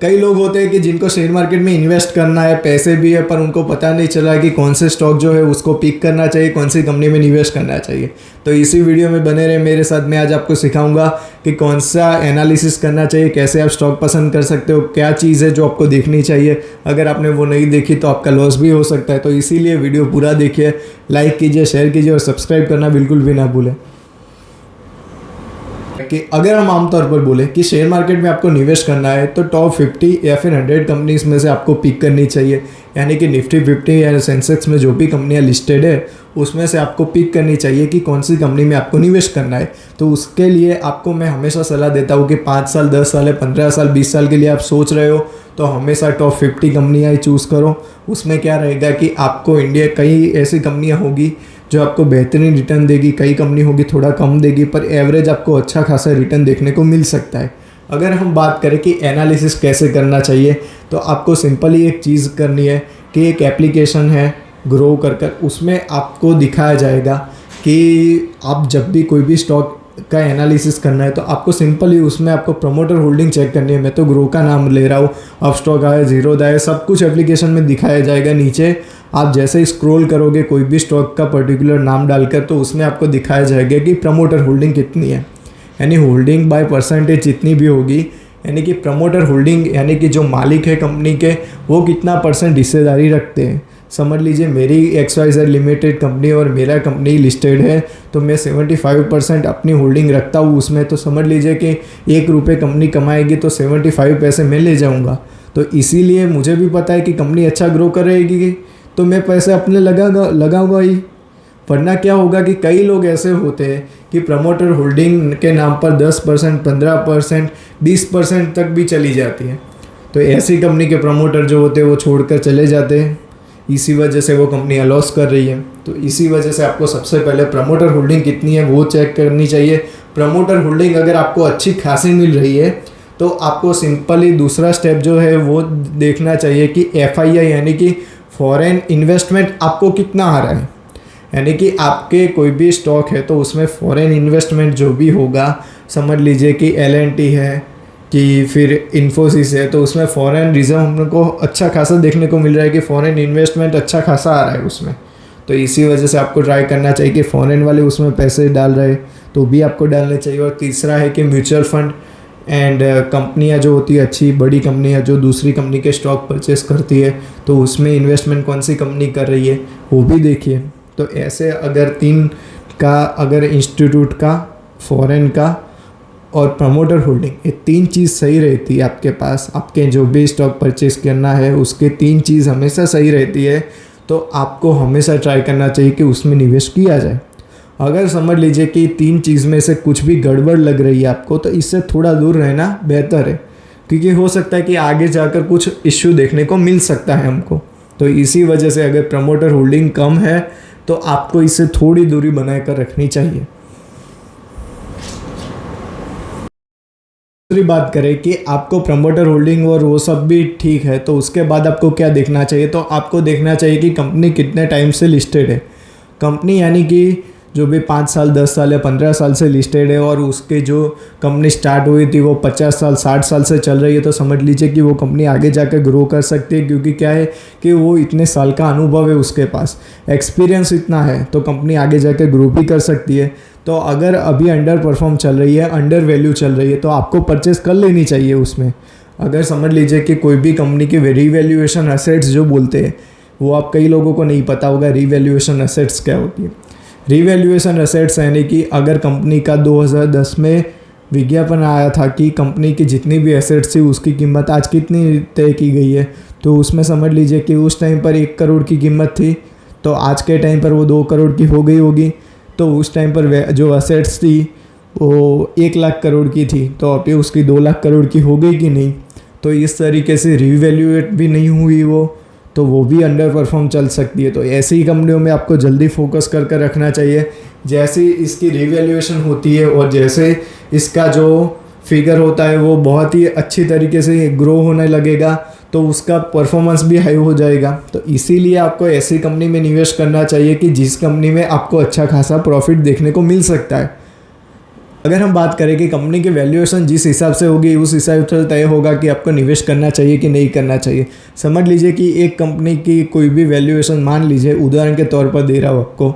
कई लोग होते हैं कि जिनको शेयर मार्केट में इन्वेस्ट करना है, पैसे भी है, पर उनको पता नहीं चला कि कौन से स्टॉक जो है उसको पिक करना चाहिए, कौन सी कंपनी में निवेश करना चाहिए। तो इसी वीडियो में बने रहे मेरे साथ। मैं आज आपको सिखाऊंगा कि कौन सा एनालिसिस करना चाहिए, कैसे आप स्टॉक पसंद कर सकते हो, क्या चीज़ है जो आपको देखनी चाहिए। अगर आपने वो नहीं देखी तो आपका लॉस भी हो सकता है। तो इसीलिए वीडियो पूरा देखिए, लाइक कीजिए, शेयर कीजिए और सब्सक्राइब करना बिल्कुल भी ना भूलें। कि अगर हम आमतौर पर बोले कि शेयर मार्केट में आपको निवेश करना है तो टॉप 50 या फिर 100 कंपनीज में से आपको पिक करनी चाहिए। यानी कि निफ्टी 50 या सेंसेक्स में जो भी कंपनियां लिस्टेड है उसमें से आपको पिक करनी चाहिए कि कौन सी कंपनी में आपको निवेश करना है। तो उसके लिए आपको मैं हमेशा सलाह देता हूँ कि 5 साल, 10 साल, 15 साल, 20 साल के लिए आप सोच रहे हो तो हमेशा टॉप 50 कंपनियाँ ही चूज़ करो। उसमें क्या रहेगा कि आपको इंडिया कई ऐसी कंपनियाँ होगी जो आपको बेहतरीन रिटर्न देगी, कई कंपनी होगी थोड़ा कम देगी, पर एवरेज आपको अच्छा खासा रिटर्न देखने को मिल सकता है। अगर हम बात करें कि एनालिसिस कैसे करना चाहिए तो आपको सिंपली एक चीज़ करनी है कि एक एप्लीकेशन है ग्रो कर उसमें आपको दिखाया जाएगा कि आप जब भी कोई भी स्टॉक का एनालिसिस करना है तो आपको सिंपली उसमें आपको प्रमोटर होल्डिंग चेक करनी है। मैं तो ग्रो का नाम ले रहा हूँ, अब स्टॉक आया, जीरो आया, सब कुछ एप्लीकेशन में दिखाया जाएगा। नीचे आप जैसे ही स्क्रॉल करोगे कोई भी स्टॉक का पर्टिकुलर नाम डालकर तो उसमें आपको दिखाया जाएगा कि प्रमोटर होल्डिंग कितनी है, यानी होल्डिंग बाय परसेंटेज जितनी भी होगी, यानी कि प्रमोटर होल्डिंग यानी कि जो मालिक है कंपनी के वो कितना % हिस्सेदारी रखते हैं। समझ लीजिए मेरी XYZ लिमिटेड कंपनी और मेरा कंपनी लिस्टेड है तो मैं 75% अपनी होल्डिंग रखता हूँ उसमें। तो समझ लीजिए कि ₹1 कंपनी कमाएगी तो 75 पैसे मैं ले जाऊँगा। तो इसीलिए मुझे भी पता है कि कंपनी अच्छा ग्रो करेगी तो मैं पैसे अपने लगाऊंगा ही। वरना क्या होगा कि कई लोग ऐसे होते हैं कि प्रमोटर होल्डिंग के नाम पर 10%, 15%, 20% तक भी चली जाती है। तो ऐसी कंपनी के प्रमोटर जो होते हैं वो छोड़कर चले जाते हैं, इसी वजह से वो कंपनियां लॉस कर रही है। तो इसी वजह से आपको सबसे पहले प्रमोटर होल्डिंग कितनी है वो चेक करनी चाहिए। प्रमोटर होल्डिंग अगर आपको अच्छी खासी मिल रही है तो आपको सिंपली दूसरा स्टेप जो है वो देखना चाहिए कि FII यानी कि फॉरेन इन्वेस्टमेंट आपको कितना आ रहा है। यानी कि आपके कोई भी स्टॉक है तो उसमें फॉरेन इन्वेस्टमेंट जो भी होगा, समझ लीजिए कि L&T है कि फिर इन्फोसिस है, तो उसमें फॉरेन रिजर्व हमको अच्छा खासा देखने को मिल रहा है कि फॉरेन इन्वेस्टमेंट अच्छा खासा आ रहा है उसमें। तो इसी वजह से आपको ट्राई करना चाहिए कि फॉरेन वाले उसमें पैसे डाल रहे तो भी आपको डालने चाहिए। और तीसरा है कि म्यूचुअल फंड एंड कंपनियां जो होती है अच्छी बड़ी कंपनियां जो दूसरी कंपनी के स्टॉक परचेस करती है तो उसमें इन्वेस्टमेंट कौन सी कंपनी कर रही है वो भी देखिए। तो ऐसे अगर 3 का, अगर इंस्टीट्यूट का, फॉरेन का और प्रमोटर होल्डिंग, ये 3 चीज़ सही रहती है आपके पास, आपके जो भी स्टॉक परचेस करना है उसके 3 चीज़ हमेशा सही रहती है तो आपको हमेशा ट्राई करना चाहिए कि उसमें निवेश किया जाए। अगर समझ लीजिए कि 3 चीज़ में से कुछ भी गड़बड़ लग रही है आपको तो इससे थोड़ा दूर रहना बेहतर है, क्योंकि हो सकता है कि आगे जाकर कुछ इश्यू देखने को मिल सकता है हमको। तो इसी वजह से अगर प्रमोटर होल्डिंग कम है तो आपको इससे थोड़ी दूरी बनाकर रखनी चाहिए। दूसरी बात करें कि आपको प्रमोटर होल्डिंग और वो सब भी ठीक है तो उसके बाद आपको क्या देखना चाहिए, तो आपको देखना चाहिए कि कंपनी कितने टाइम से लिस्टेड है। कंपनी यानी कि जो भी 5 साल, 10 साल या 15 साल से लिस्टेड है और उसके जो कंपनी स्टार्ट हुई थी वो 50 साल, 60 साल से चल रही है तो समझ लीजिए कि वो कंपनी आगे जाकर ग्रो कर सकती है, क्योंकि क्या है कि वो इतने साल का अनुभव है, उसके पास एक्सपीरियंस इतना है तो कंपनी आगे जाकर ग्रो भी कर सकती है। तो अगर अभी अंडर परफॉर्म चल रही है, अंडर वैल्यू चल रही है तो आपको परचेस कर लेनी चाहिए उसमें। अगर समझ लीजिए कि कोई भी कंपनी के रीवैल्यूएशन असेट्स जो बोलते हैं वो आप कई लोगों को नहीं पता होगा रीवैल्यूएशन असेट्स क्या होती है। रीवैल्यूएशन असेट्स यानी कि अगर कंपनी का 2010 में विज्ञापन आया था कि कंपनी की जितनी भी एसेट्स थी उसकी कीमत आज कितनी तय की गई है, तो उसमें समझ लीजिए कि उस टाइम पर 1 करोड़ की कीमत थी तो आज के टाइम पर वो 2 करोड़ की हो गई होगी। तो उस टाइम पर जो असेट्स थी वो 1 लाख करोड़ की थी तो अभी उसकी 2 लाख करोड़ की हो गई कि नहीं। तो इस तरीके से रीवैल्यूएट भी नहीं हुई तो वो भी अंडर परफॉर्म चल सकती है। तो ऐसी ही कंपनियों में आपको जल्दी फोकस कर रखना चाहिए। जैसे इसकी रीवैल्यूएशन होती है और जैसे इसका जो फिगर होता है वो बहुत ही अच्छी तरीके से ग्रो होने लगेगा तो उसका परफॉर्मेंस भी हाई हो जाएगा। तो इसीलिए आपको ऐसी कंपनी में निवेश करना चाहिए कि जिस कंपनी में आपको अच्छा खासा प्रॉफिट देखने को मिल सकता है। अगर हम बात करें कि कंपनी की वैल्यूएशन जिस हिसाब से होगी उस हिसाब से तय होगा कि आपको निवेश करना चाहिए कि नहीं करना चाहिए। समझ लीजिए कि एक कंपनी की कोई भी वैल्यूएशन, मान लीजिए उदाहरण के तौर पर दे रहा हूँ आपको,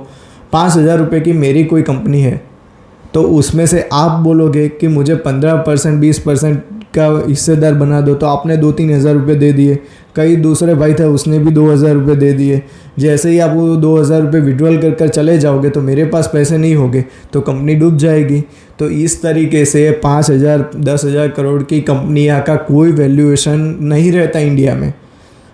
5,000 रुपये की मेरी कोई कंपनी है, तो उसमें से आप बोलोगे कि मुझे 15% 20% का हिस्सेदार बना दो, तो आपने 2-3 हज़ार रुपये दे दिए। कई दूसरे भाई थे उसने भी 2,000 रुपये दे दिए। जैसे ही आप वो 2,000 रुपये विड्रॉल कर कर चले जाओगे तो मेरे पास पैसे नहीं होंगे, तो कंपनी डूब जाएगी। तो इस तरीके से 5,000 10,000 करोड़ की कंपनियाँ का कोई वैल्यूएशन नहीं रहता इंडिया में।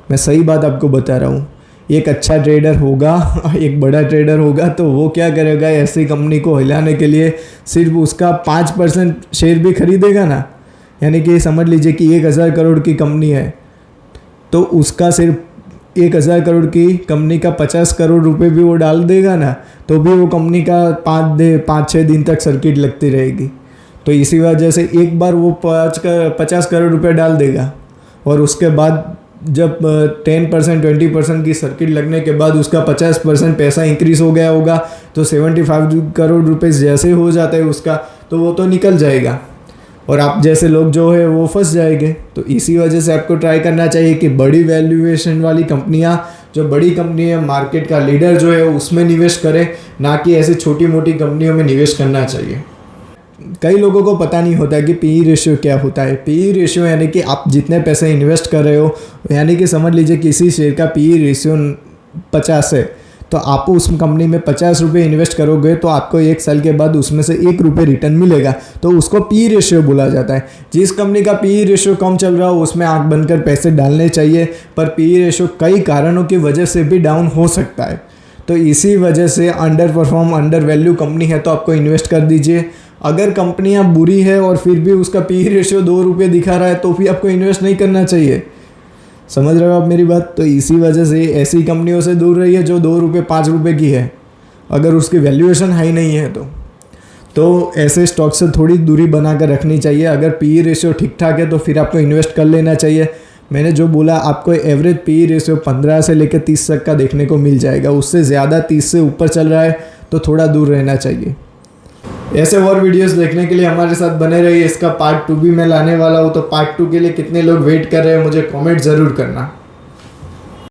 मैं सही बात आपको बता रहा हूँ। एक अच्छा ट्रेडर होगा, एक बड़ा ट्रेडर होगा, तो वो क्या करेगा, ऐसी कंपनी को हिलाने के लिए सिर्फ उसका 5% शेयर भी खरीदेगा ना। यानी कि समझ लीजिए कि 1,000 करोड़ की कंपनी है, तो उसका सिर्फ 1,000 करोड़ की कंपनी का 50 करोड़ रुपए भी वो डाल देगा ना, तो भी वो कंपनी का 5-6 दिन तक सर्किट लगती रहेगी। तो इसी वजह से एक बार वो 50 करोड़ रुपए डाल देगा, और उसके बाद जब 10% 20% की सर्किट लगने के बाद उसका 50% पैसा इंक्रीज हो गया होगा, तो 75 करोड़ रुपए जैसे हो जाता है उसका, तो वो तो निकल जाएगा और आप जैसे लोग जो है वो फंस जाएंगे। तो इसी वजह से आपको ट्राई करना चाहिए कि बड़ी वैल्यूएशन वाली कंपनियां, जो बड़ी कंपनी है, मार्केट का लीडर जो है उसमें निवेश करें, ना कि ऐसी छोटी मोटी कंपनियों में निवेश करना चाहिए। कई लोगों को पता नहीं होता कि पीई रेशियो क्या होता है। पीई रेशियो यानी कि आप जितने पैसे इन्वेस्ट कर रहे हो, यानी कि समझ लीजिए किसी शेयर का पीई रेशियो 50 है, तो आप उस कंपनी में 50 रुपये इन्वेस्ट करोगे तो आपको 1 साल के बाद उसमें से 1 रुपये रिटर्न मिलेगा, तो उसको पी रेशियो बोला जाता है। जिस कंपनी का पी रेशियो कम चल रहा हो उसमें आंख बंद कर पैसे डालने चाहिए, पर पी रेशियो कई कारणों की वजह से भी डाउन हो सकता है। तो इसी वजह से under perform, under value company है तो आपको इन्वेस्ट कर दीजिए। अगर कंपनियाँ बुरी है और फिर भी उसका पी रेशियो 2 रुपये दिखा रहा है तो भी आपको इन्वेस्ट नहीं करना चाहिए। समझ रहे हो आप मेरी बात? तो इसी वजह से ऐसी कंपनियों से दूर रहिए जो 2 रुपये 5 रुपये की है, अगर उसकी वैल्यूएशन हाई नहीं है तो ऐसे स्टॉक से थोड़ी दूरी बना कर रखनी चाहिए। अगर पी रेशियो ठीक ठाक है तो फिर आपको इन्वेस्ट कर लेना चाहिए। मैंने जो बोला, आपको एवरेज पी रेशियो 15 से लेकर 30 तक का देखने को मिल जाएगा। उससे ज़्यादा 30 से ऊपर चल रहा है तो थोड़ा दूर रहना चाहिए। ऐसे और वीडियोस देखने के लिए हमारे साथ बने रहिए। इसका पार्ट 2 भी मैं लाने वाला हूँ, तो पार्ट 2 के लिए कितने लोग वेट कर रहे हैं मुझे कमेंट ज़रूर करना।